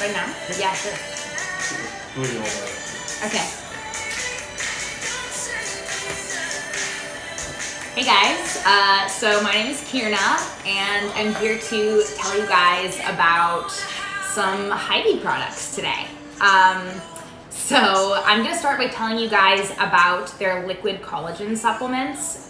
Right now? Yeah, sure. Do it your own way. Okay. Hey guys, so my name is Kierna, and I'm here to tell you guys about some Heivy products today. So I'm gonna start by telling you guys about their liquid collagen supplements.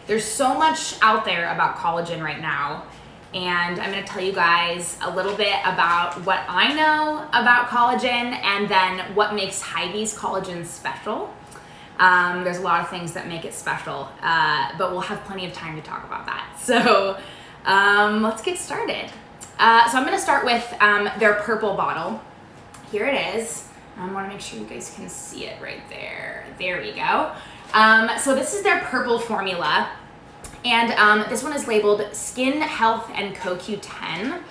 There's so much out there about collagen right now, and I'm gonna tell you guys a little bit about what I know about collagen and then what makes Heivy's collagen special. There's a lot of things that make it special, but we'll have plenty of time to talk about that. So let's get started. So I'm gonna start with their purple bottle. Here it is. I wanna make sure you guys can see it right there. There we go. So this is their purple formula. And this one is labeled Skin Health and CoQ10.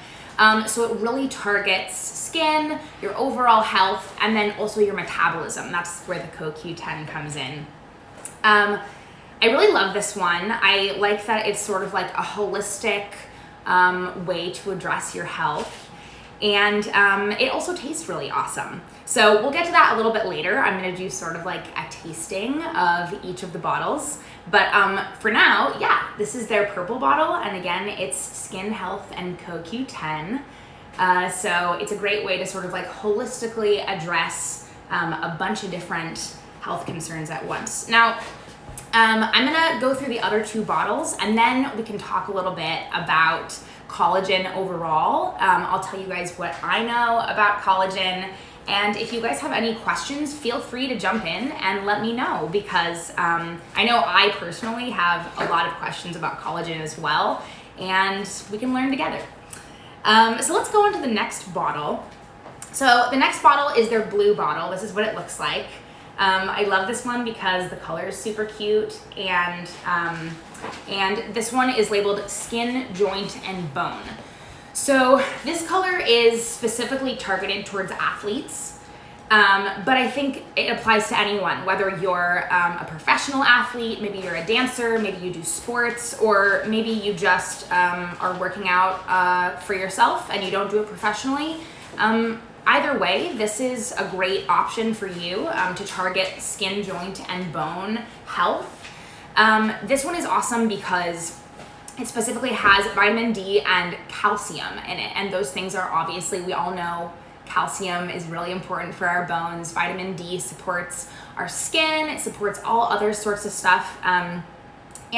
So it really targets skin, your overall health, and then also your metabolism. That's where the CoQ10 comes in. I really love this one. I like that it's sort of like a holistic way to address your health. And it also tastes really awesome. So we'll get to that a little bit later. I'm gonna do sort of like a tasting of each of the bottles. But for now, yeah, this is their purple bottle. And again, it's Skin Health and CoQ10. So it's a great way to sort of like holistically address a bunch of different health concerns at once. Now, I'm gonna go through the other two bottles and then we can talk a little bit about collagen overall. I'll tell you guys what I know about collagen, and if you guys have any questions, feel free to jump in and let me know, because I know I personally have a lot of questions about collagen as well, and we can learn together. So let's go on to the next bottle. So the next bottle is their blue bottle. This is what it looks like. I love this one because the color is super cute, and this one is labeled Skin, Joint, and Bone. So this color is specifically targeted towards athletes, but I think it applies to anyone, whether you're a professional athlete, maybe you're a dancer, maybe you do sports, or maybe you just are working out for yourself and you don't do it professionally. Either way, this is a great option for you to target skin, joint, and bone health. This one is awesome because it specifically has vitamin D and calcium in it. And those things are obviously, we all know calcium is really important for our bones. Vitamin D supports our skin. It supports all other sorts of stuff. And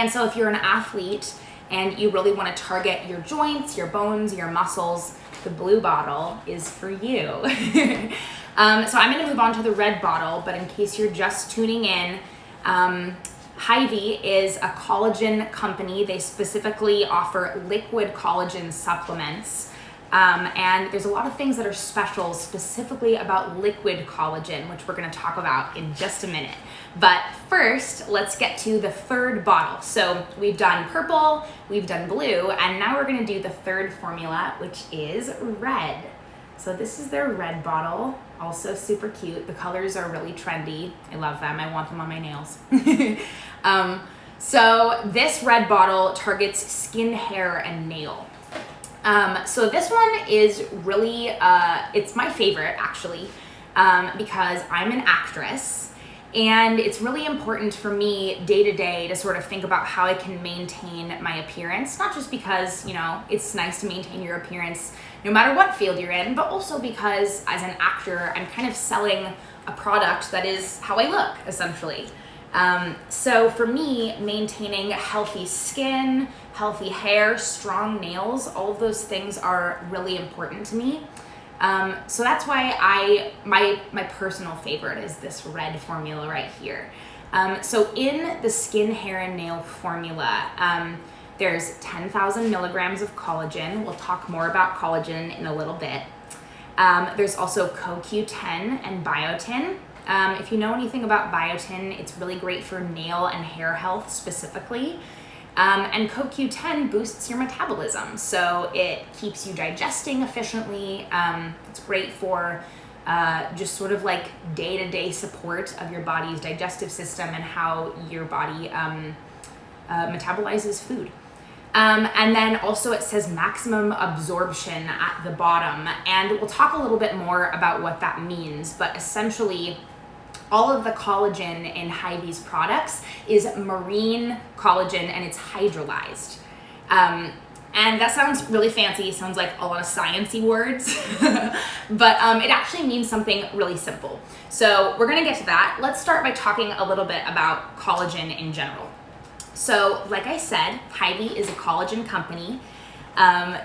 so if you're an athlete and you really want to target your joints, your bones, your muscles, the blue bottle is for you. So I'm gonna move on to the red bottle, but in case you're just tuning in, Heivy is a collagen company. They specifically offer liquid collagen supplements. And there's a lot of things that are special specifically about liquid collagen, which we're gonna talk about in just a minute. But first, let's get to the third bottle. So we've done purple, we've done blue, and now we're gonna do the third formula, which is red. So this is their red bottle, also super cute. The colors are really trendy. I love them, I want them on my nails. So this red bottle targets skin, hair, and nail. So this one is really, it's my favorite actually, because I'm an actress, and it's really important for me day to day to sort of think about how I can maintain my appearance, not just because, you know, it's nice to maintain your appearance no matter what field you're in, but also because as an actor, I'm kind of selling a product that is how I look, essentially. So for me, maintaining healthy skin, healthy hair, strong nails, all of those things are really important to me. So that's why my personal favorite is this red formula right here. So in the skin, hair, and nail formula, there's 10,000 milligrams of collagen. We'll talk more about collagen in a little bit. There's also CoQ10 and biotin. If you know anything about biotin, it's really great for nail and hair health specifically. And CoQ10 boosts your metabolism, so it keeps you digesting efficiently. It's great for just sort of like day-to-day support of your body's digestive system and how your body metabolizes food. And then also it says maximum absorption at the bottom. And we'll talk a little bit more about what that means, but essentially all of the collagen in Heivy's products is marine collagen and it's hydrolyzed. And that sounds really fancy, sounds like a lot of sciencey words, but it actually means something really simple. So we're gonna get to that. Let's start by talking a little bit about collagen in general. So like I said, Heivy is a collagen company.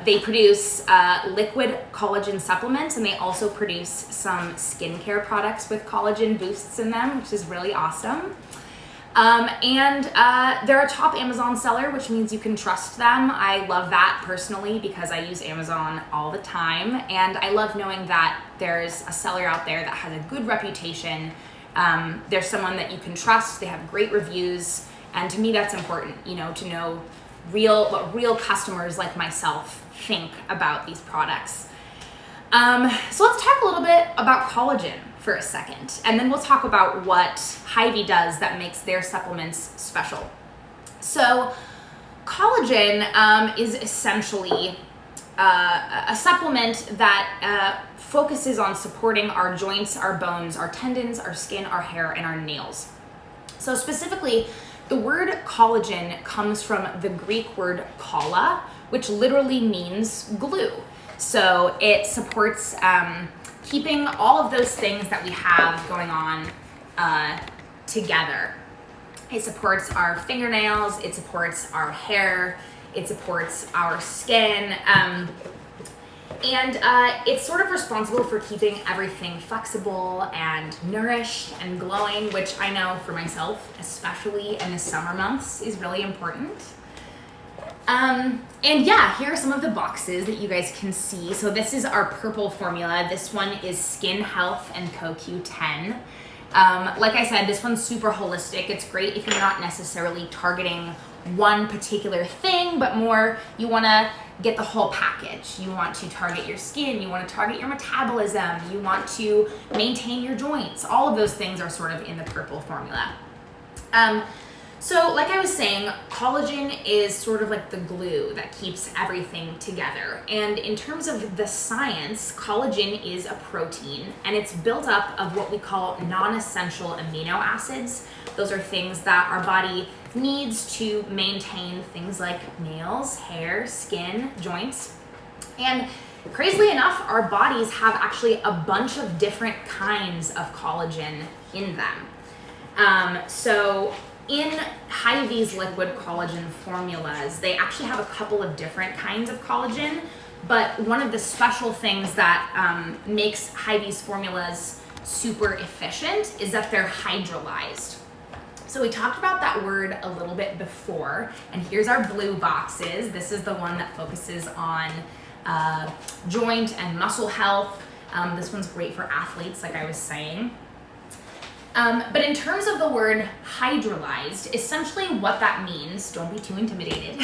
They produce liquid collagen supplements, and they also produce some skincare products with collagen boosts in them, which is really awesome. They're a top Amazon seller, which means you can trust them. I love that personally because I use Amazon all the time, and I love knowing that there's a seller out there that has a good reputation. There's someone that you can trust. They have great reviews, and to me that's important, to know what real customers like myself think about these products. So let's talk a little bit about collagen for a second, and then we'll talk about what Heivy does that makes their supplements special. So collagen is essentially a supplement that focuses on supporting our joints, our bones, our tendons, our skin, our hair, and our nails. So specifically, the word collagen comes from the Greek word kolla, which literally means glue. So it supports keeping all of those things that we have going on together. It supports our fingernails, it supports our hair, it supports our skin, and it's sort of responsible for keeping everything flexible and nourished and glowing, which I know for myself, especially in the summer months, is really important. Here are some of the boxes that you guys can see. So this is our purple formula. This one is Skin Health and CoQ10. Like I said, this one's super holistic. It's great if you're not necessarily targeting one particular thing, but more you want to get the whole package. You want to target your skin, you want to target your metabolism, you want to maintain your joints. All of those things are sort of in the purple formula. So like I was saying, collagen is sort of like the glue that keeps everything together. And in terms of the science, collagen is a protein, and it's built up of what we call non-essential amino acids. Those are things that our body needs to maintain things like nails, hair, skin, joints. And crazily enough, our bodies have actually a bunch of different kinds of collagen in them. So in Heivy's liquid collagen formulas, they actually have a couple of different kinds of collagen, but one of the special things that makes Heivy's formulas super efficient is that they're hydrolyzed. So we talked about that word a little bit before, and here's our blue boxes. This is the one that focuses on joint and muscle health. This one's great for athletes, like I was saying. But in terms of the word hydrolyzed, essentially what that means, don't be too intimidated.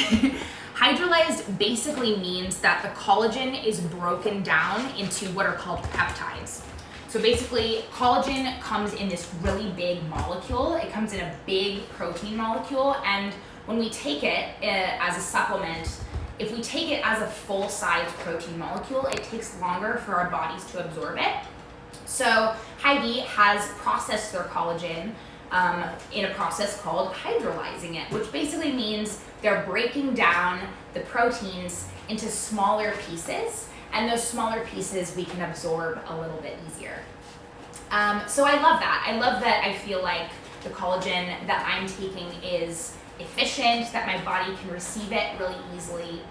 Hydrolyzed basically means that the collagen is broken down into what are called peptides. So basically, collagen comes in this really big molecule. It comes in a big protein molecule, and when we take it as a supplement, if we take it as a full-size protein molecule, it takes longer for our bodies to absorb it. So Heivy has processed their collagen in a process called hydrolyzing it, which basically means they're breaking down the proteins into smaller pieces, and those smaller pieces we can absorb a little bit easier. So I love that. I love that I feel like the collagen that I'm taking is efficient, that my body can receive it really easily.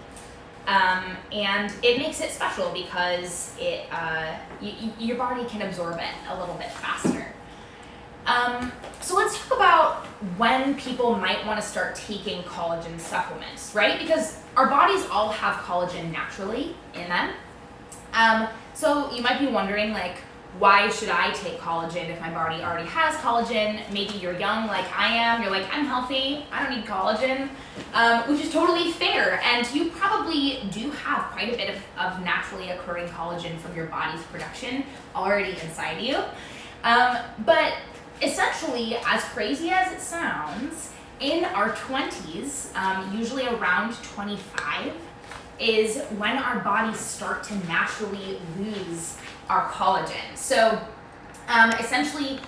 And it makes it special because your body can absorb it a little bit faster. So let's talk about when people might want to start taking collagen supplements, right? Because our bodies all have collagen naturally in them. So you might be wondering, like, why should I take collagen if my body already has collagen? Maybe you're young like I am, you're like, I'm healthy, I don't need collagen, which is totally fair. And you probably do have quite a bit of naturally occurring collagen from your body's production already inside you. But essentially, as crazy as it sounds, in our 20s, usually around 25, is when our bodies start to naturally lose our collagen. So essentially,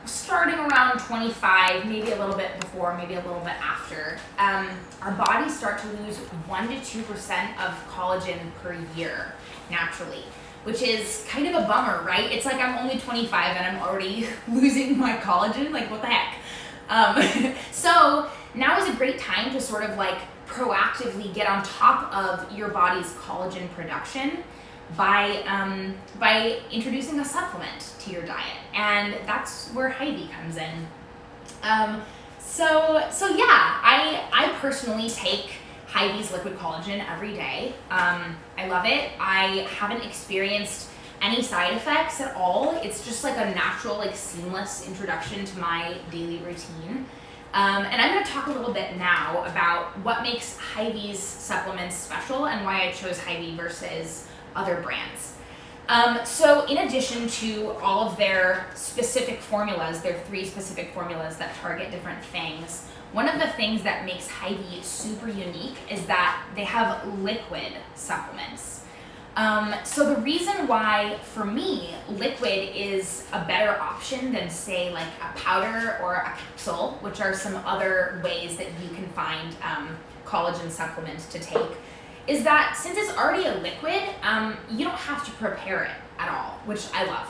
starting around 25, maybe a little bit before, maybe a little bit after, our bodies start to lose 1 to 2% of collagen per year naturally, which is kind of a bummer, right? It's like I'm only 25 and I'm already losing my collagen, like what the heck? So now is a great time to sort of like proactively get on top of your body's collagen production by introducing a supplement to your diet, and that's where Heivy comes in. So yeah, I personally take Heivy's liquid collagen every day. I love it. I haven't experienced any side effects at all. It's just like a natural, like seamless introduction to my daily routine. And I'm going to talk a little bit now about what makes Heivy's supplements special and why I chose Heivy versus other brands. So in addition to all of their specific formulas, their 3 specific formulas that target different things, one of the things that makes Heivy super unique is that they have liquid supplements. So the reason why, for me, liquid is a better option than, say, like a powder or a capsule, which are some other ways that you can find collagen supplements to take, is that since it's already a liquid, you don't have to prepare it at all, which I love.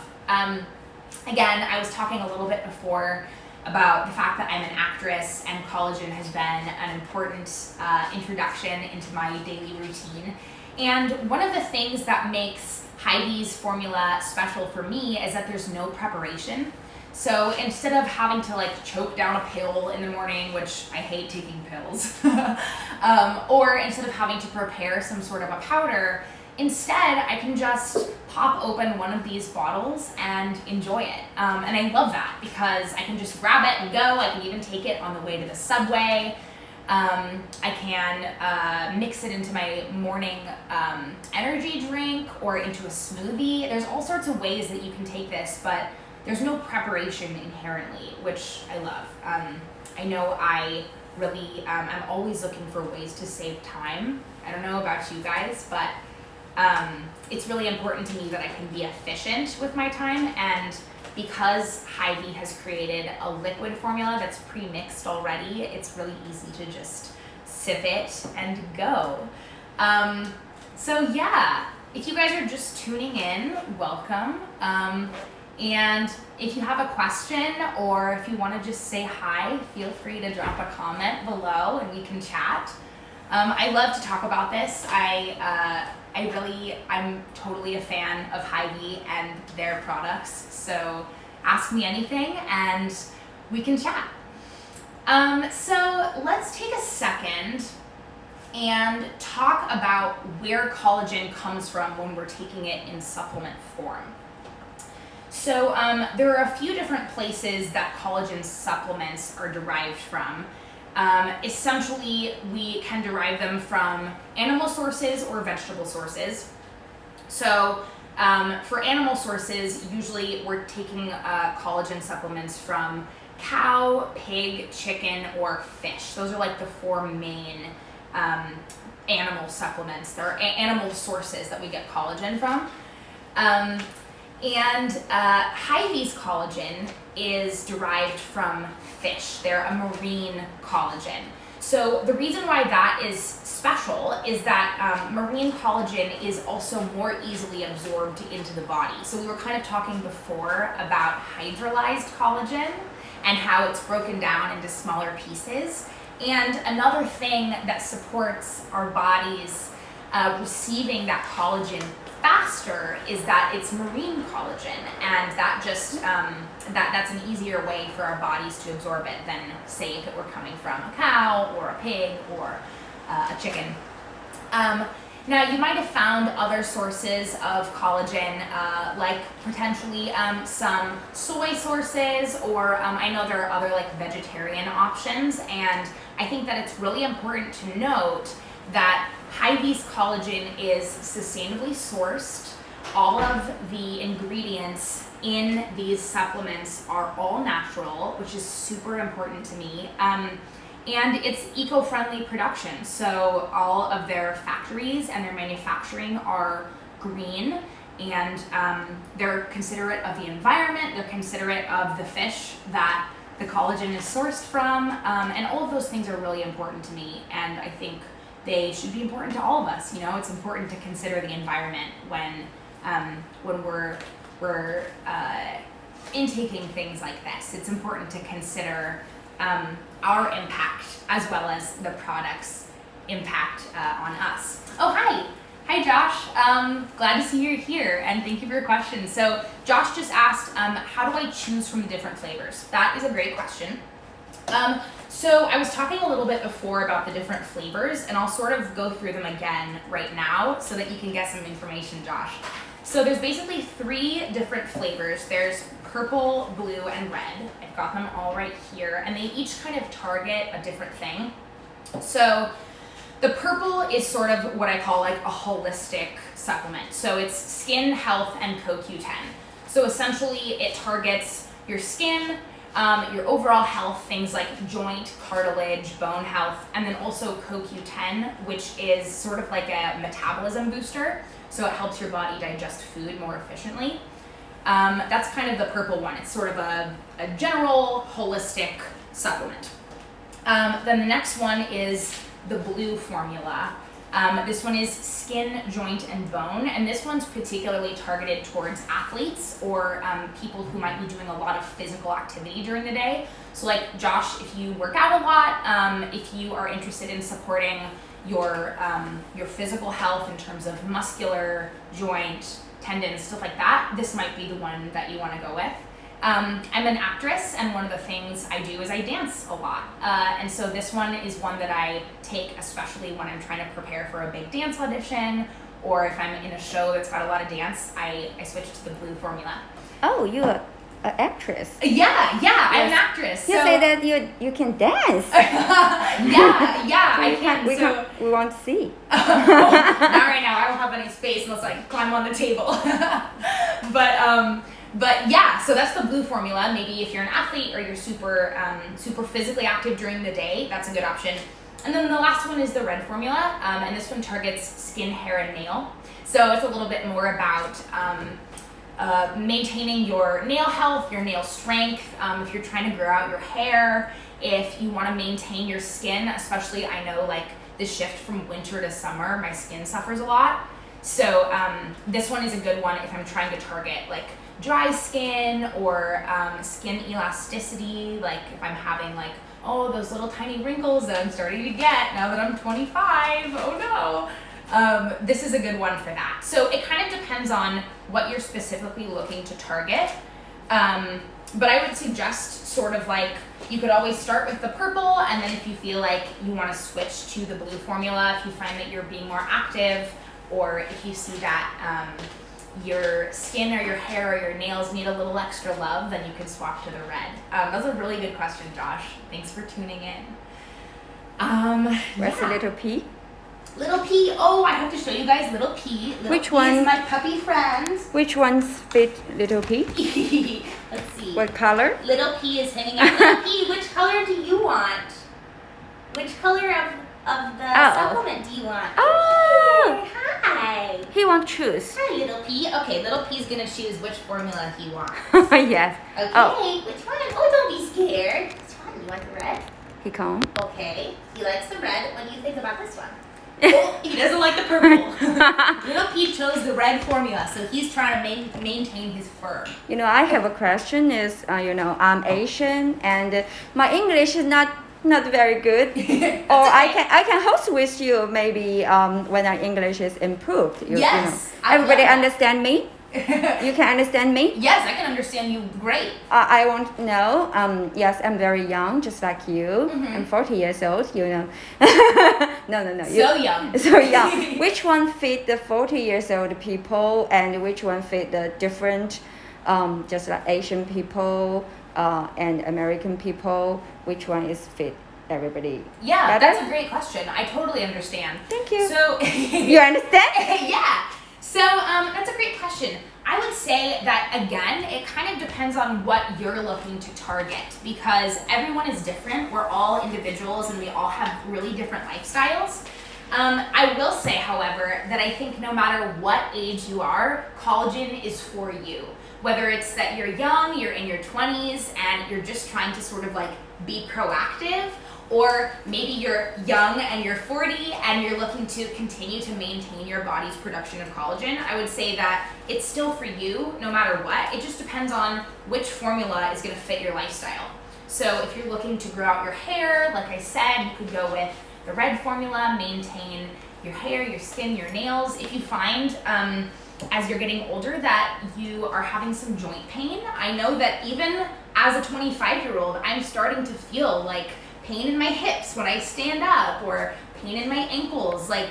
Again, I was talking a little bit before about the fact that I'm an actress and collagen has been an important introduction into my daily routine. And one of the things that makes Heivy's formula special for me is that there's no preparation. So instead of having to like choke down a pill in the morning, which I hate taking pills, or instead of having to prepare some sort of a powder, instead I can just pop open one of these bottles and enjoy it. And I love that because I can just grab it and go. I can even take it on the way to the subway. I can mix it into my morning energy drink or into a smoothie. There's all sorts of ways that you can take this, but there's no preparation inherently, which I love. I know I really, I'm always looking for ways to save time. I don't know about you guys, but it's really important to me that I can be efficient with my time, and because Heivy has created a liquid formula that's pre-mixed already, it's really easy to just sip it and go. So yeah, if you guys are just tuning in, welcome. And if you have a question or if you want to just say hi, feel free to drop a comment below and we can chat. I love to talk about this. I'm totally a fan of Heivy and their products, so ask me anything and we can chat. So let's take a second and talk about where collagen comes from when we're taking it in supplement form. So there are a few different places that collagen supplements are derived from. Essentially, we can derive them from animal sources or vegetable sources. So for animal sources, usually we're taking collagen supplements from cow, pig, chicken, or fish. Those are like the 4 main animal supplements. They're animal sources that we get collagen from. And Heivy's collagen is derived from fish. They're a marine collagen. So the reason why that is special is that marine collagen is also more easily absorbed into the body. So we were kind of talking before about hydrolyzed collagen and how it's broken down into smaller pieces. And another thing that supports our bodies receiving that collagen faster is that it's marine collagen, and that just that's an easier way for our bodies to absorb it than, say, if it were coming from a cow or a pig or a chicken. Now, you might have found other sources of collagen, like potentially some soy sources, or I know there are other like vegetarian options, and I think that it's really important to note that Heivy's collagen is sustainably sourced. All of the ingredients in these supplements are all natural, which is super important to me. And it's eco-friendly production. So all of their factories and their manufacturing are green, and they're considerate of the environment, they're considerate of the fish that the collagen is sourced from, and all of those things are really important to me, and I think they should be important to all of us. You know, it's important to consider the environment when we're intaking things like this. It's important to consider our impact as well as the product's impact on us. Oh, hi. Hi, Josh. Glad to see you're here, and thank you for your question. So Josh just asked, how do I choose from the different flavors? That is a great question. So I was talking a little bit before about the different flavors, and I'll sort of go through them again right now so that you can get some information, Josh. So there's basically 3 different flavors. There's purple, blue, and red. I've got them all right here, and they each kind of target a different thing. So the purple is sort of what I call like a holistic supplement. So it's skin, health, and CoQ10. So essentially it targets your skin, your overall health, things like joint, cartilage, bone health, and then also CoQ10, which is sort of like a metabolism booster. So it helps your body digest food more efficiently. That's kind of the purple one. It's sort of a general holistic supplement. Then the next one is the blue formula. This one is skin, joint, and bone, and this one's particularly targeted towards athletes or people who might be doing a lot of physical activity during the day. So like Josh, if you work out a lot, if you are interested in supporting your physical health in terms of muscular, joint, tendons, stuff like that, this might be the one that you want to go with. I'm an actress, and one of the things I do is I dance a lot. And so this one is one that I take especially when I'm trying to prepare for a big dance audition, or if I'm in a show that's got a lot of dance, I switch to the blue formula. Oh, you're an actress. Yeah, I'm an actress. You so, say that you can dance. yeah, I can. We want to see. Not right now. I don't have any space unless I climb on the table. But yeah, so that's the blue formula. Maybe if you're an athlete or you're super physically active during the day, that's a good option. And then the last one is the red formula, and this one targets skin, hair, and nail. So it's a little bit more about maintaining your nail health, your nail strength, if you're trying to grow out your hair, if you want to maintain your skin, especially I know like the shift from winter to summer, my skin suffers a lot. So this one is a good one if I'm trying to target like dry skin or skin elasticity, like if I'm having like, oh, those little tiny wrinkles that I'm starting to get now that I'm 25, oh no. This is a good one for that. So it kind of depends on what you're specifically looking to target. But I would suggest sort of like, you could always start with the purple, and then if you feel like you want to switch to the blue formula, if you find that you're being more active, or if you see that your skin or your hair or your nails need a little extra love, then you can swap to the red. That's a really good question, Josh. Thanks for tuning in. Where's the little P? Little P. Oh, I have to show you guys Little P. Which P one? Is my puppy friend. Which ones fit little P? Let's see. What color? Little P is hanging out. Little P, which color do you want? Which color of the supplement do you want? Oh! Hi. He won't choose. Hi, Little P. Okay, Little P's gonna choose which formula he wants. Yes. Okay, Oh. which one? Oh, don't be scared. Which one? You want the red? He come. Okay, he likes the red. What do you think about this one? Oh, he doesn't like the purple. Little P chose the red formula, so he's trying to maintain his fur. You know, I have a question. I'm Asian, and my English is not very good. Or I can host with you maybe when our English is improved. Yes. Everybody understand me? You can understand me? Yes, I can understand you great. I want to know, yes, I'm very young, just like you. Mm-hmm. I'm 40 years old, No. So young. So young. Which one fit the 40 years old people, and which one fit the different, just like Asian people and American people? Which one is fit everybody? Yeah, better? that's a great question. I totally understand. Thank you. So You understand? yeah. So that's a great question. I would say that, again, it kind of depends on what you're looking to target because everyone is different. We're all individuals and we all have really different lifestyles. I will say, however, that I think no matter what age you are, collagen is for you. Whether it's that you're young, you're in your 20s, and you're just trying to sort of like be proactive, or maybe you're young and you're 40 and you're looking to continue to maintain your body's production of collagen, I would say that it's still for you no matter what. It just depends on which formula is going to fit your lifestyle. So if you're looking to grow out your hair, like I said, you could go with the red formula, maintain your hair, your skin, your nails. If you find as you're getting older that you are having some joint pain, I know that even as a 25-year-old, I'm starting to feel like pain in my hips when I stand up or pain in my ankles. Like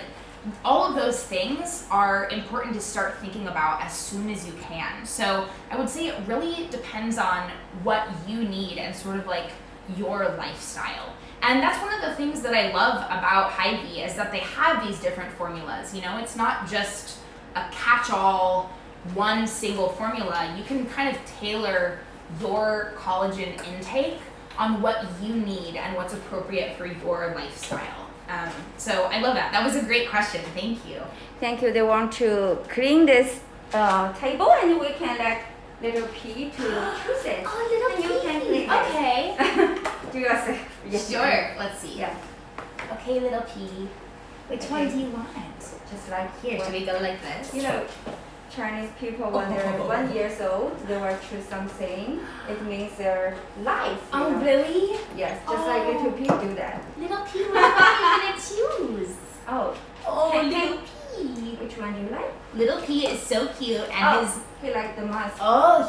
all of those things are important to start thinking about as soon as you can. So I would say it really depends on what you need and sort of like your lifestyle. And that's one of the things that I love about Heivy is that they have these different formulas. You know, it's not just a catch-all, one single formula. You can kind of tailor your collagen intake on what you need and what's appropriate for your lifestyle. So I love that. That was a great question. Thank you. Thank you. They want to clean this table and we can let little P to choose it. Oh, little and P. You can clean Okay. it. Do yourself. Yes. Sure. Let's see. Yeah. Okay, little P. Which one do you want? Just like Here, should we go like this? You know, Chinese people when they're 1 year old, they will choose something. It means their life. Oh, know? really? Yes, just like little P do that. Little P, what are you gonna choose? Oh, Little P. which one do you like? Little P is so cute, and he like the mask.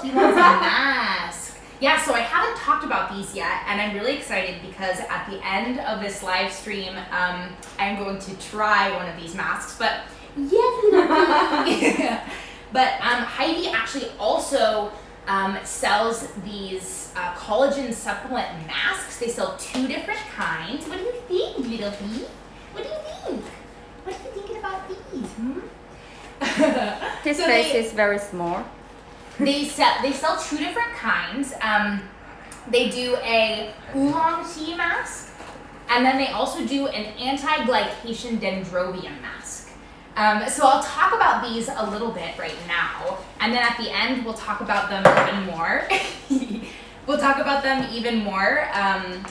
he wants a mask. Yeah, so I haven't talked about these yet, and I'm really excited because at the end of this live stream, I'm going to try one of these masks. But yes, little P. But Heivy actually also sells these collagen supplement masks. They sell 2 different kinds. What do you think, little P? What do you think? What are you thinking about these? His face is very small. They sell 2 different kinds. They do a oolong tea mask, and then they also do an anti-glycation dendrobium mask. So I'll talk about these a little bit right now, and then at the end we'll talk about them even more. We'll talk about them even more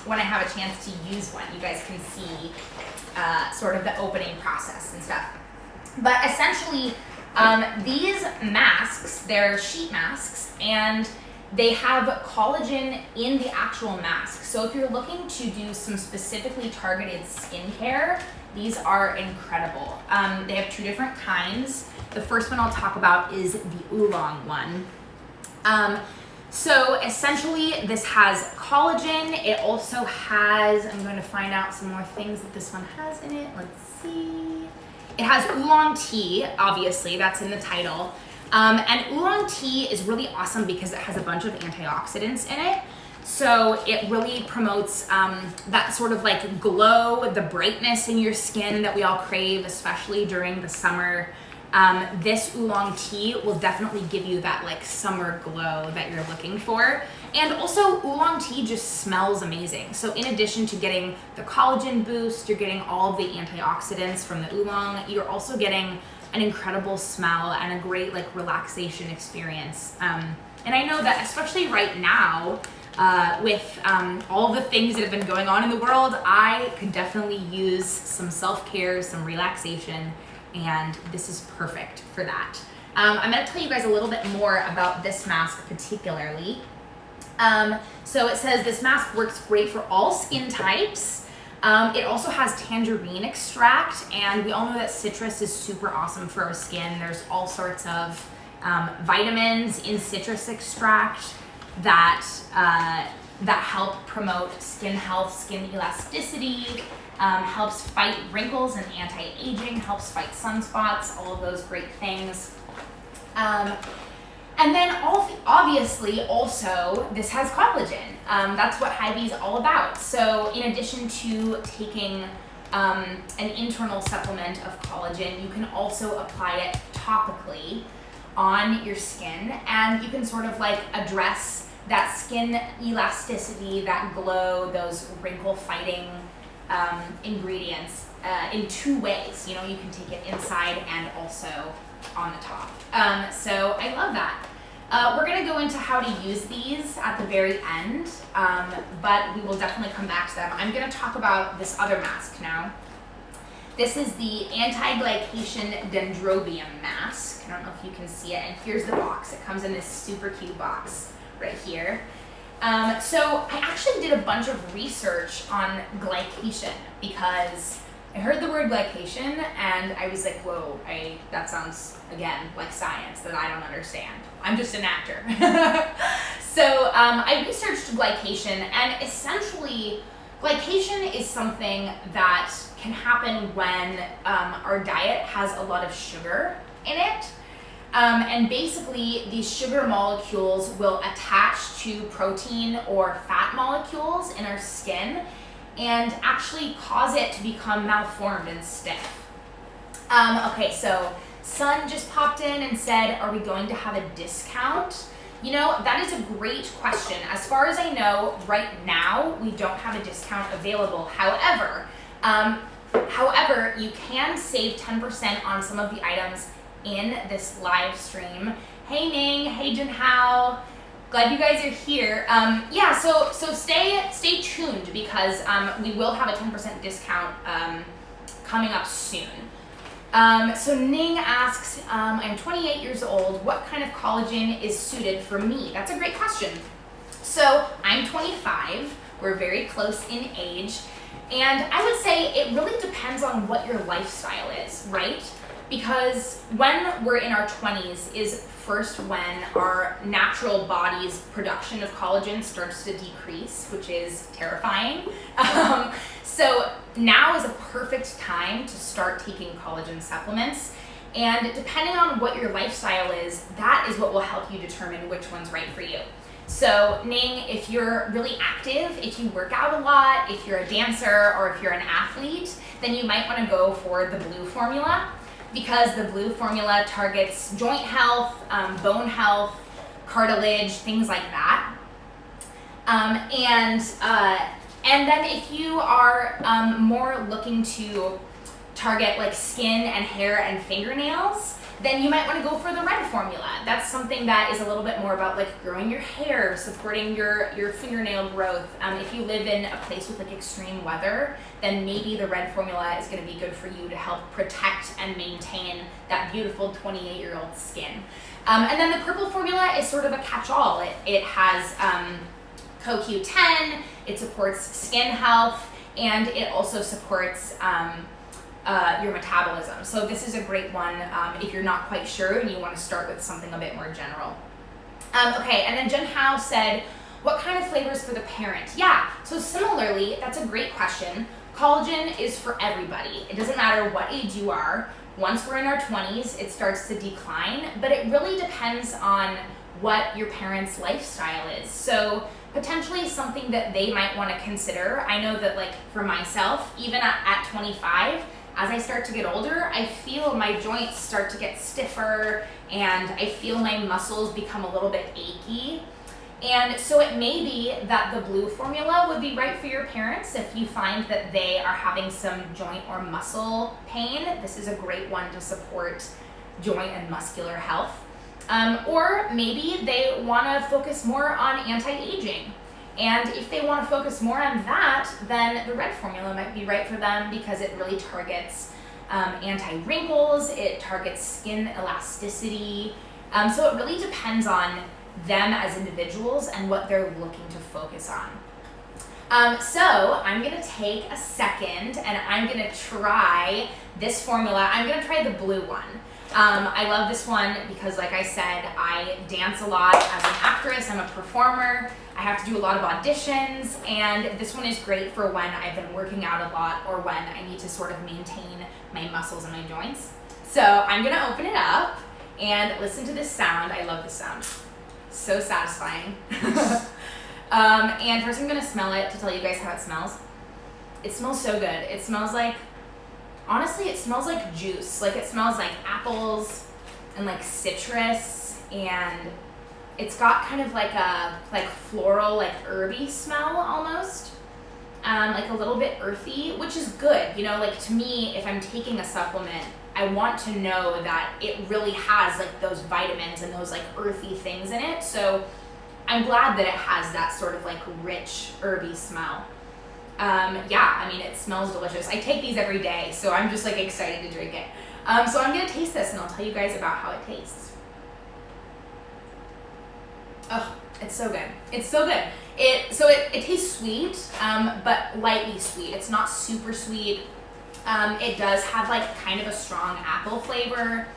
when I have a chance to use one. You guys can see sort of the opening process and stuff. But essentially, these masks, they're sheet masks, and they have collagen in the actual mask. So if you're looking to do some specifically targeted skincare, these are incredible. They have 2 different kinds. The first one I'll talk about is the oolong one. So essentially this has collagen. It also has, I'm going to find out some more things that this one has in it. Let's see. It has oolong tea, obviously, that's in the title. And oolong tea is really awesome because it has a bunch of antioxidants in it. So it really promotes that sort of like glow, the brightness in your skin that we all crave, especially during the summer. This oolong tea will definitely give you that like summer glow that you're looking for. And also oolong tea just smells amazing. So in addition to getting the collagen boost, you're getting all of the antioxidants from the oolong, you're also getting an incredible smell and a great like relaxation experience. And I know that especially right now, with all the things that have been going on in the world, I could definitely use some self-care, some relaxation, and this is perfect for that. I'm going to tell you guys a little bit more about this mask particularly. So it says this mask works great for all skin types. It also has tangerine extract, and we all know that citrus is super awesome for our skin. There's all sorts of vitamins in citrus extract that help promote skin health, skin elasticity, helps fight wrinkles and anti-aging, helps fight sunspots, all of those great things. And then obviously also this has collagen. That's what Heivy is all about. So in addition to taking an internal supplement of collagen, you can also apply it topically on your skin, and you can sort of like address that skin elasticity, that glow, those wrinkle fighting ingredients in two ways. You know, you can take it inside and also on the top. So I love that. We're gonna go into how to use these at the very end, but we will definitely come back to them. I'm gonna talk about this other mask now. This is the Anti-Glycation Dendrobium mask. I don't know if you can see it, and here's the box. It comes in this super cute box right here. So I actually did a bunch of research on glycation because I heard the word glycation and I was like, whoa, that sounds, again, like science that I don't understand. I'm just an actor. So I researched glycation, and essentially glycation is something that can happen when our diet has a lot of sugar in it. And basically these sugar molecules will attach to protein or fat molecules in our skin and actually cause it to become malformed and stiff. Okay, so Sun just popped in and said, are we going to have a discount? You know, that is a great question. As far as I know, right now, we don't have a discount available. However, you can save 10% on some of the items in this live stream. Hey Ning, hey Jinhao, glad you guys are here. Yeah, so stay tuned because we will have a 10% discount coming up soon. So Ning asks, I'm 28 years old. What kind of collagen is suited for me? That's a great question. So I'm 25. We're very close in age. And I would say it really depends on what your lifestyle is, right? Because when we're in our 20s is first when our natural body's production of collagen starts to decrease, which is terrifying. So now is a perfect time to start taking collagen supplements. And depending on what your lifestyle is, that is what will help you determine which one's right for you. So Ning, if you're really active, if you work out a lot, if you're a dancer, or if you're an athlete, then you might want to go for the blue formula, because the blue formula targets joint health, bone health, cartilage, things like that. And then if you are more looking to target like skin and hair and fingernails, then you might want to go for the red formula. That's something that is a little bit more about like growing your hair, supporting your fingernail growth. If you live in a place with like extreme weather, then maybe the red formula is going to be good for you to help protect and maintain that beautiful 28-year-old skin. And then the purple formula is sort of a catch-all. It has CoQ10, it supports skin health, and it also supports your metabolism. So this is a great one if you're not quite sure and you want to start with something a bit more general. Okay, and then Jen Hao said, what kind of flavors for the parent? Yeah, so similarly, that's a great question. Collagen is for everybody. It doesn't matter what age you are. Once we're in our 20s, it starts to decline, but it really depends on what your parents' lifestyle is. So potentially something that they might want to consider. I know that like for myself, even at 25, as I start to get older, I feel my joints start to get stiffer and I feel my muscles become a little bit achy. And so it may be that the blue formula would be right for your parents if you find that they are having some joint or muscle pain. This is a great one to support joint and muscular health. Or maybe they want to focus more on anti-aging. And if they want to focus more on that, then the red formula might be right for them because it really targets anti-wrinkles, it targets skin elasticity. So it really depends on them as individuals and what they're looking to focus on. So I'm gonna take a second and I'm gonna try this formula. I'm gonna try the blue one. I love this one because, like I said, I dance a lot as an actress, I'm a performer, I have to do a lot of auditions, and this one is great for when I've been working out a lot or when I need to sort of maintain my muscles and my joints. So I'm gonna open it up and listen to this sound. I love this sound. So satisfying. And first I'm gonna smell it to tell you guys how it smells. It smells so good. It smells like, honestly, it smells like juice. Like it smells like apples, and like citrus, and it's got kind of like a floral, like herby smell almost. Like a little bit earthy, which is good. You know, like to me, if I'm taking a supplement, I want to know that it really has like those vitamins and those like earthy things in it. So I'm glad that it has that sort of like rich herby smell. Yeah, I mean, it smells delicious. I take these every day, so I'm just like excited to drink it. So I'm gonna taste this and I'll tell you guys about how it tastes. Oh, it's so good. It's so good. It tastes sweet, but lightly sweet. It's not super sweet. It does have like kind of a strong apple flavor.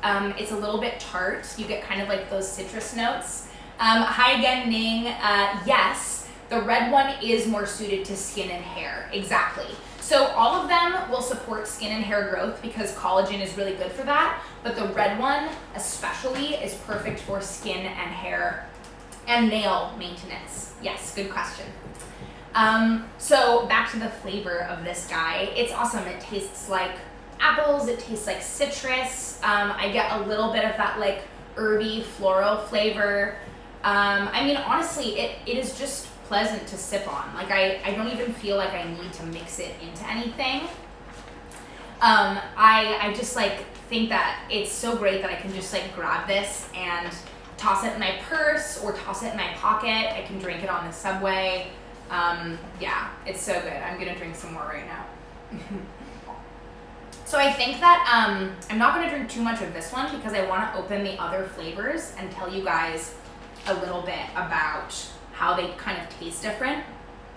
It's a little bit tart. You get kind of like those citrus notes. Hi again, Ning. Yes, the red one is more suited to skin and hair. Exactly. So all of them will support skin and hair growth because collagen is really good for that. But the red one especially is perfect for skin and hair and nail maintenance. Yes, good question. So back to the flavor of this guy. It's awesome. It tastes like apples. It tastes like citrus. I get a little bit of that like herby floral flavor. I mean, honestly, it is just pleasant to sip on. Like I don't even feel like I need to mix it into anything. I just like think that it's so great that I can just like grab this and toss it in my purse or toss it in my pocket. I can drink it on the subway. Yeah, it's so good. I'm gonna drink some more right now. So I think that I'm not gonna drink too much of this one because I wanna open the other flavors and tell you guys a little bit about how they kind of taste different.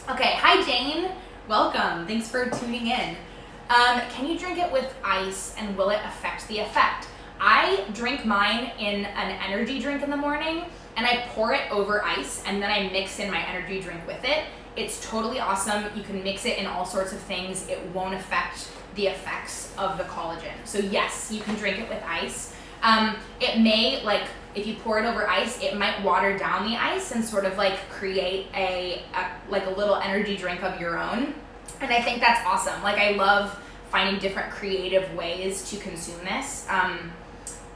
Okay, hi Jane, welcome. Thanks for tuning in. Can you drink it with ice and will it affect the effect? I drink mine in an energy drink in the morning and I pour it over ice and then I mix in my energy drink with it. It's totally awesome. You can mix it in all sorts of things. It won't affect the effects of the collagen. So yes, you can drink it with ice. It may, like, if you pour it over ice, it might water down the ice and sort of like create a little energy drink of your own. And I think that's awesome. Like I love finding different creative ways to consume this.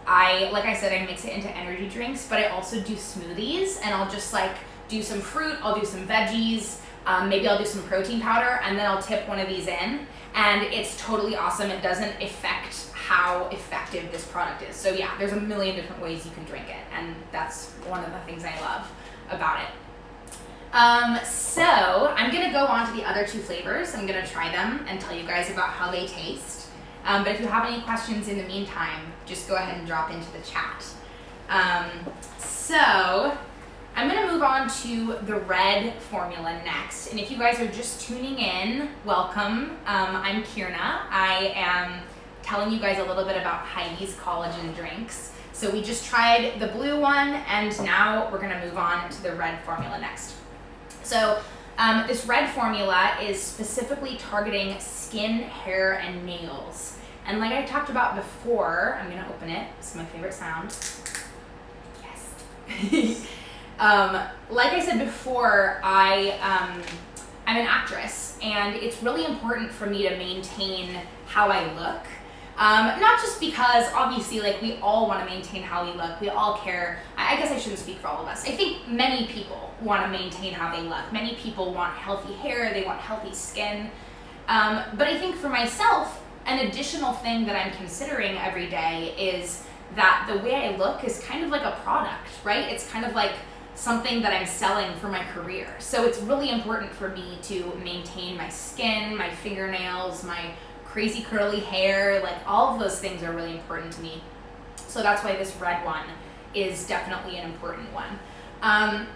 Like I said, I mix it into energy drinks, but I also do smoothies and I'll just like do some fruit, I'll do some veggies, maybe I'll do some protein powder and then I'll tip one of these in and it's totally awesome. It doesn't affect how effective this product is. So yeah, there's a million different ways you can drink it and that's one of the things I love about it. So I'm gonna go on to the other two flavors. I'm gonna try them and tell you guys about how they taste. But if you have any questions in the meantime, just go ahead and drop into the chat. So I'm gonna move on to the red formula next. And if you guys are just tuning in, welcome. I'm Kierna. I am telling you guys a little bit about Heivy's collagen drinks. So we just tried the blue one and now we're gonna move on to the red formula next. So this red formula is specifically targeting skin, hair, and nails. And like I talked about before, I'm gonna open it, it's my favorite sound. Yes. Like I said before, I'm an actress and it's really important for me to maintain how I look. Not just because obviously like we all want to maintain how we look, we all care. I guess I shouldn't speak for all of us. I think many people want to maintain how they look. Many people want healthy hair, they want healthy skin. But I think for myself, an additional thing that I'm considering every day is that the way I look is kind of like a product, right? It's kind of like something that I'm selling for my career. So it's really important for me to maintain my skin, my fingernails, my crazy curly hair, like all of those things are really important to me. So that's why this red one is definitely an important one.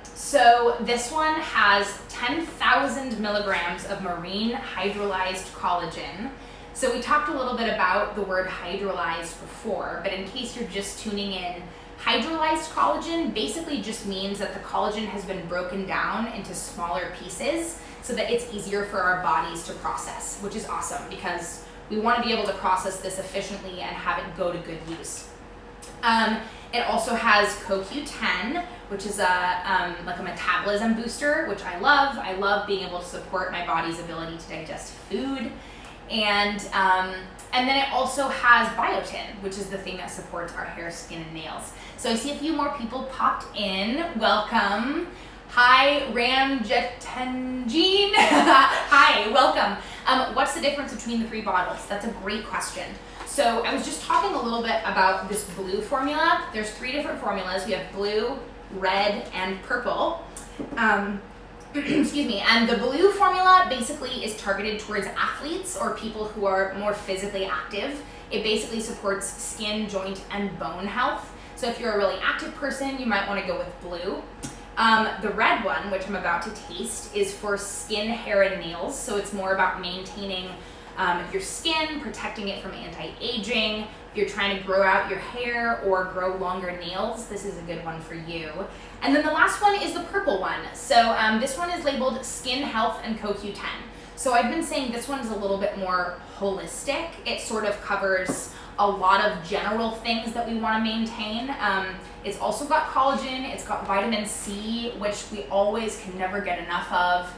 So this one has 10,000 milligrams of marine hydrolyzed collagen. So we talked a little bit about the word hydrolyzed before, but in case you're just tuning in, hydrolyzed collagen basically just means that the collagen has been broken down into smaller pieces so that it's easier for our bodies to process, which is awesome because we want to be able to process this efficiently and have it go to good use. It also has CoQ10, which is like a metabolism booster, which I love. I love being able to support my body's ability to digest food. And And then it also has biotin, which is the thing that supports our hair, skin, and nails. So I see a few more people popped in. Welcome. Hi, Ramjetanjeen. Hi, welcome. What's the difference between the 3 bottles? That's a great question. So I was just talking a little bit about this blue formula. There's 3 different formulas. We have blue, red, and purple. Excuse me. And the blue formula basically is targeted towards athletes or people who are more physically active. It basically supports skin, joint, and bone health. So if you're a really active person, you might want to go with blue. The red one, which I'm about to taste, is for skin, hair, and nails. So it's more about maintaining your skin, protecting it from anti-aging. If you're trying to grow out your hair or grow longer nails, this is a good one for you. And then the last one is the purple one. So this one is labeled Skin Health and CoQ10. So I've been saying this one is a little bit more holistic. It sort of covers a lot of general things that we want to maintain. It's also got collagen, it's got vitamin C, which we always can never get enough of.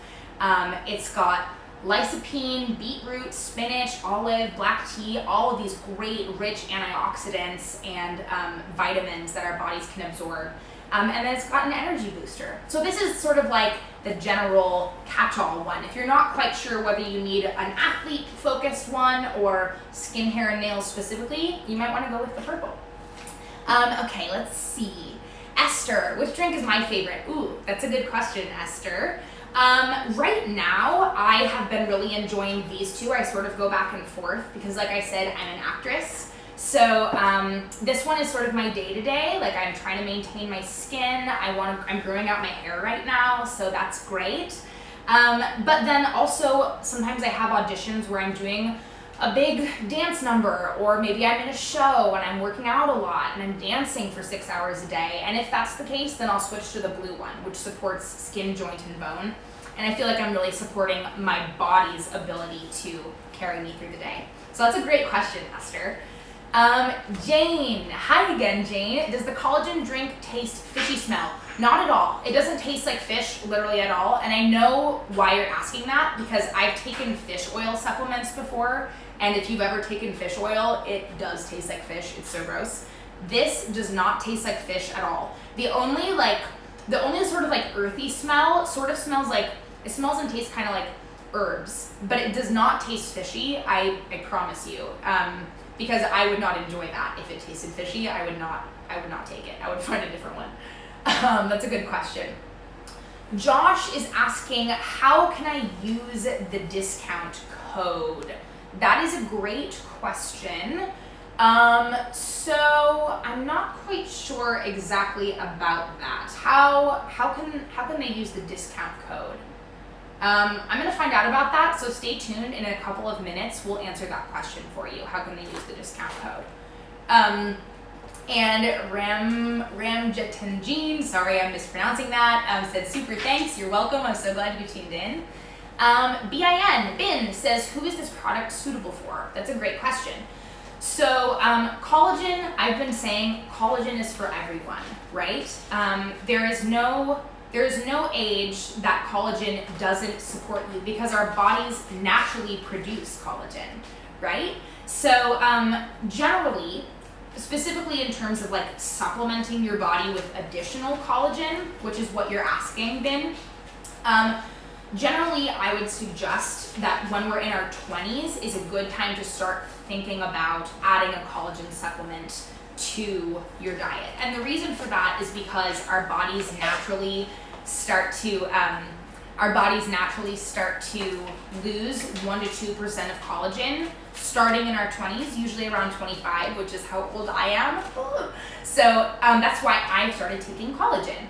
It's got lycopene, beetroot, spinach, olive, black tea, all of these great rich antioxidants and vitamins that our bodies can absorb. And then it's got an energy booster. So this is sort of like the general catch-all one. If you're not quite sure whether you need an athlete-focused one or skin, hair, and nails specifically, you might want to go with the purple. Okay, let's see. Esther, which drink is my favorite? Ooh, that's a good question, Esther. Right now, I have been really enjoying these 2. I sort of go back and forth because, like I said, I'm an actress. So this one is sort of my day-to-day. Like, I'm trying to maintain my skin. I'm growing out my hair right now, so that's great. But then also sometimes I have auditions where I'm doing a big dance number, or maybe I'm in a show and I'm working out a lot and I'm dancing for 6 hours a day. And if that's the case, then I'll switch to the blue one, which supports skin, joint, and bone. And I feel like I'm really supporting my body's ability to carry me through the day. So that's a great question, Esther. Jane, hi again, Jane. Does the collagen drink taste fishy smell? Not at all. It doesn't taste like fish, literally at all. And I know why you're asking that, because I've taken fish oil supplements before. And if you've ever taken fish oil, it does taste like fish. It's so gross. This does not taste like fish at all. The only sort of like earthy smell sort of smells like, it smells and tastes kind of like herbs, but it does not taste fishy. I promise you. Because I would not enjoy that if it tasted fishy. I would not take it. I would find a different one. That's a good question. Josh is asking, how can I use the discount code? That is a great question. So I'm not quite sure exactly about that. How can they use the discount code? I'm going to find out about that, so stay tuned. In a couple of minutes, we'll answer that question for you. How can they use the discount code? And Ramjetanjeen, sorry I'm mispronouncing that, said super thanks, you're welcome, I'm so glad you tuned in. Bin says, who is this product suitable for? That's a great question. So collagen, I've been saying collagen is for everyone, right? There is no age that collagen doesn't support you, because our bodies naturally produce collagen, right? So generally, specifically in terms of like supplementing your body with additional collagen, which is what you're asking, Bin, generally I would suggest that when we're in our 20s is a good time to start thinking about adding a collagen supplement to your diet. And the reason for that is because our bodies naturally start to lose 1 to 2% of collagen starting in our 20s, usually around 25, which is how old I am. So that's why I started taking collagen.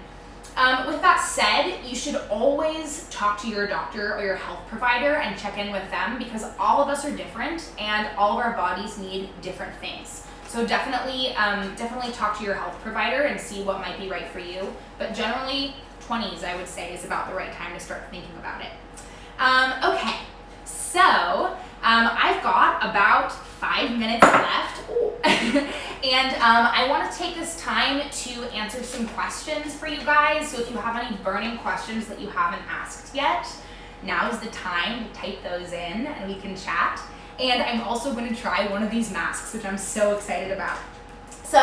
With that said, you should always talk to your doctor or your health provider and check in with them, because all of us are different and all of our bodies need different things. So definitely talk to your health provider and see what might be right for you. But generally, 20s, I would say, is about the right time to start thinking about it. Okay, so I've got about 5 minutes left. And I want to take this time to answer some questions for you guys. So if you have any burning questions that you haven't asked yet, now is the time to type those in and we can chat. And I'm also going to try one of these masks, which I'm so excited about. So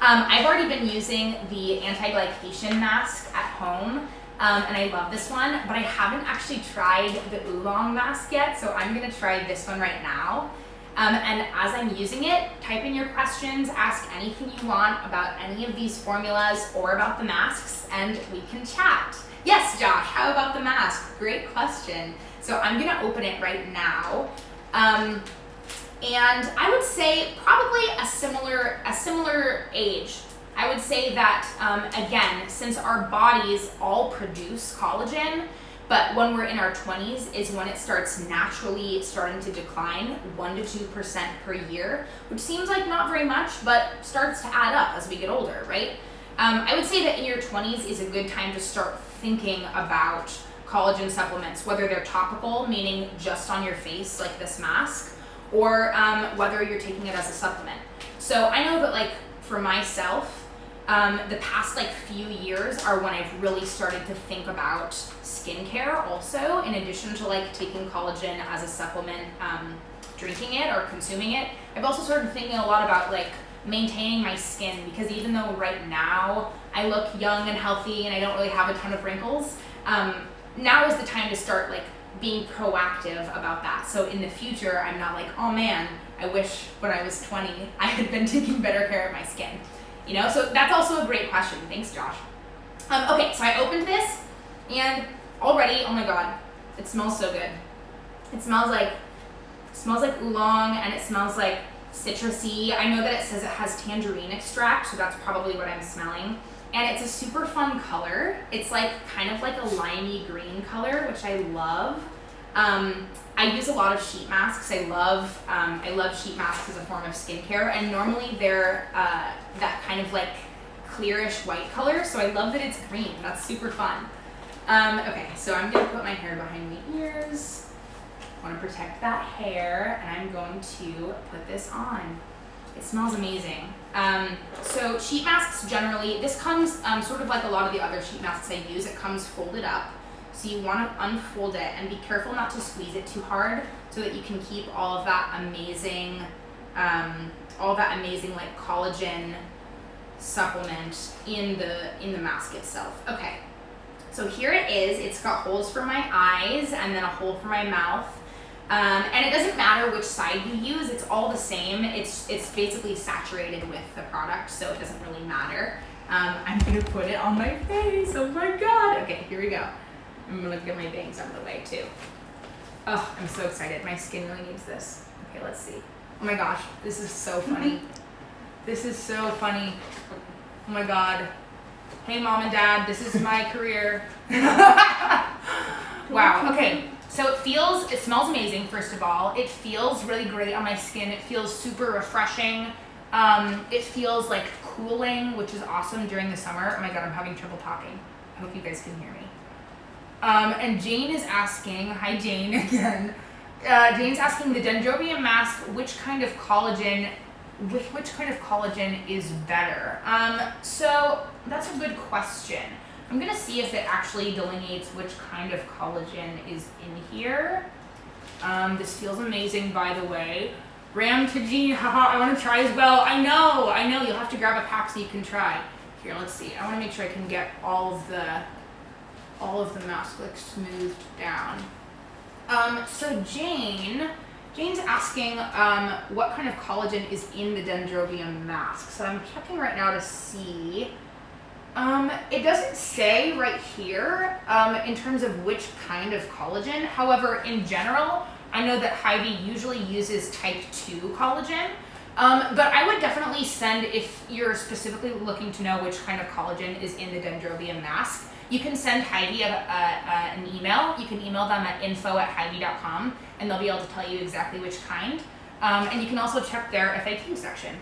I've already been using the Anti-Glycation Mask at home, and I love this one, but I haven't actually tried the oolong mask yet, so I'm going to try this one right now. And as I'm using it, type in your questions, ask anything you want about any of these formulas or about the masks, and we can chat. Yes, Josh, how about the mask? Great question. So I'm gonna open it right now. And I would say probably a similar age. I would say that, again, since our bodies all produce collagen, but when we're in our 20s is when it starts naturally starting to decline 1 to 2% per year, which seems like not very much, but starts to add up as we get older, right? I would say that in your 20s is a good time to start thinking about collagen supplements, whether they're topical, meaning just on your face like this mask, or whether you're taking it as a supplement. So I know that, like, for myself, the past few years are when I've really started to think about skincare also, in addition to taking collagen as a supplement, drinking it or consuming it. I've also started thinking a lot about maintaining my skin, because even though right now I look young and healthy and I don't really have a ton of wrinkles, now is the time to start being proactive about that. So in the future, I'm not oh man, I wish when I was 20 I had been taking better care of my skin. You know, so that's also a great question. Thanks, Josh. Okay, so I opened this, and already, oh my god, it smells so good. It smells like oolong, and it smells like citrusy. I know that it says it has tangerine extract, so that's probably what I'm smelling. And it's a super fun color. It's kind of like a limey green color, which I love. I use a lot of sheet masks. I love sheet masks as a form of skincare, and normally they're that kind of clearish white color, so I love that it's green. That's super fun. Okay, so I'm gonna put my hair behind my ears. I want to protect that hair, and I'm going to put this on. It smells amazing. So sheet masks generally, this comes sort of like a lot of the other sheet masks I use, it comes folded up. So you want to unfold it and be careful not to squeeze it too hard, so that you can keep all of that amazing collagen supplement in the mask itself. Okay, so here it is. It's got holes for my eyes and then a hole for my mouth. And it doesn't matter which side you use, it's all the same. It's basically saturated with the product, so it doesn't really matter. I'm gonna put it on my face. Oh my god. Okay, here we go. I'm gonna get my bangs out of the way too. Oh, I'm so excited. My skin really needs this. Okay, let's see. Oh my gosh, this is so funny. This is so funny. Oh my god. Hey mom and dad, this is my career. Wow, okay. So it smells amazing, first of all. It feels really great on my skin. It feels super refreshing. It feels cooling, which is awesome during the summer. Oh my god, I'm having trouble talking. I hope you guys can hear me. And Jane is asking, hi Jane again. Jane's asking, the Dendrobium mask, which kind of collagen is better? So that's a good question. I'm gonna see if it actually delineates which kind of collagen is in here. This feels amazing, by the way. Ram to Jean, haha, I wanna try as well. I know, you'll have to grab a pack so you can try. Here, let's see. I wanna make sure I can get all of the mask smoothed down. So Jane's asking what kind of collagen is in the Dendrobium mask. So I'm checking right now to see. It doesn't say right here in terms of which kind of collagen. However, in general, I know that Heivy usually uses type 2 collagen. But I would definitely send, if you're specifically looking to know which kind of collagen is in the Dendrobium mask, you can send Heivy an email. You can email them at info@heivy.com, and they'll be able to tell you exactly which kind. And you can also check their FAQ section.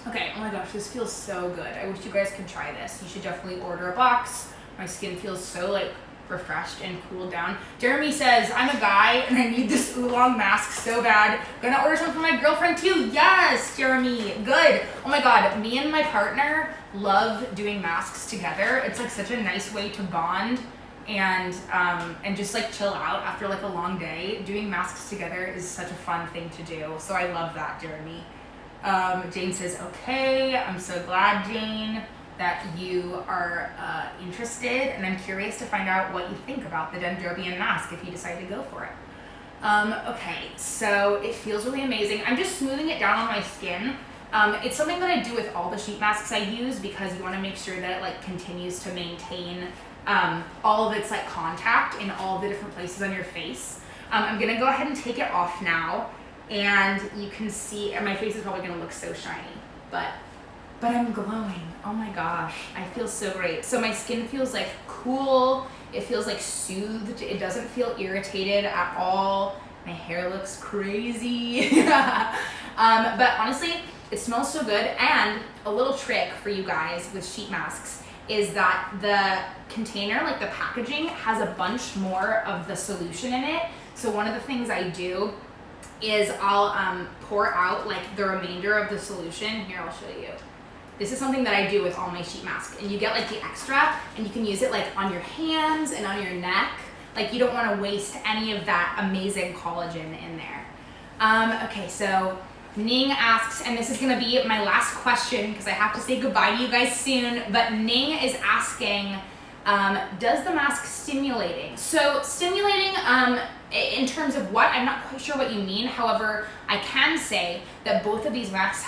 Okay, oh my gosh, this feels so good. I wish you guys could try this. You should definitely order a box. My skin feels so refreshed and cooled down. Jeremy says, I'm a guy and I need this oolong mask so bad. Gonna order some for my girlfriend too. Yes, Jeremy, good. Oh my god, me and my partner love doing masks together. It's such a nice way to bond and just like chill out after like a long day. Doing masks together is such a fun thing to do. So I love that, Jeremy. Jane says, okay, I'm so glad, Jane, that you are interested, and I'm curious to find out what you think about the Dendrobium mask if you decide to go for it. Okay, so it feels really amazing. I'm just smoothing it down on my skin. It's something that I do with all the sheet masks I use because you want to make sure that it like continues to maintain all of its like contact in all the different places on your face. I'm gonna go ahead and take it off now, and you can see, and my face is probably gonna look so shiny, but I'm glowing. Oh my gosh, I feel so great. So my skin feels like cool. It feels like soothed. It doesn't feel irritated at all. My hair looks crazy. But honestly, it smells so good. And a little trick for you guys with sheet masks is that the container, like the packaging, has a bunch more of the solution in it. So one of the things I do is I'll pour out like the remainder of the solution. Here, I'll show you. This is something that I do with all my sheet masks, and you get like the extra, and you can use it like on your hands and on your neck. Like you don't want to waste any of that amazing collagen in there. Okay, so Ning asks, and this is gonna be my last question because I have to say goodbye to you guys soon, but Ning is asking, does the mask stimulating? So stimulating, in terms of what, I'm not quite sure what you mean. However, I can say that both of these masks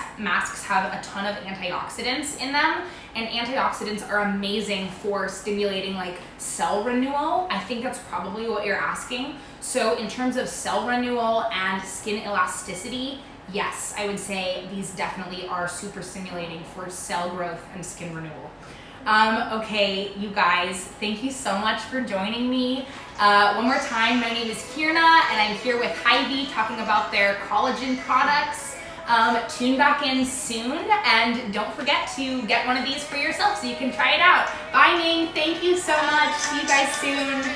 have a ton of antioxidants in them, and antioxidants are amazing for stimulating like cell renewal. I think that's probably what you're asking. So in terms of cell renewal and skin elasticity, yes, I would say these definitely are super stimulating for cell growth and skin renewal. Okay, you guys, thank you so much for joining me. One more time, my name is Kierna, and I'm here with Heivy talking about their collagen products. Tune back in soon, and don't forget to get one of these for yourself so you can try it out. Bye, Ning. Thank you so much. See you guys soon.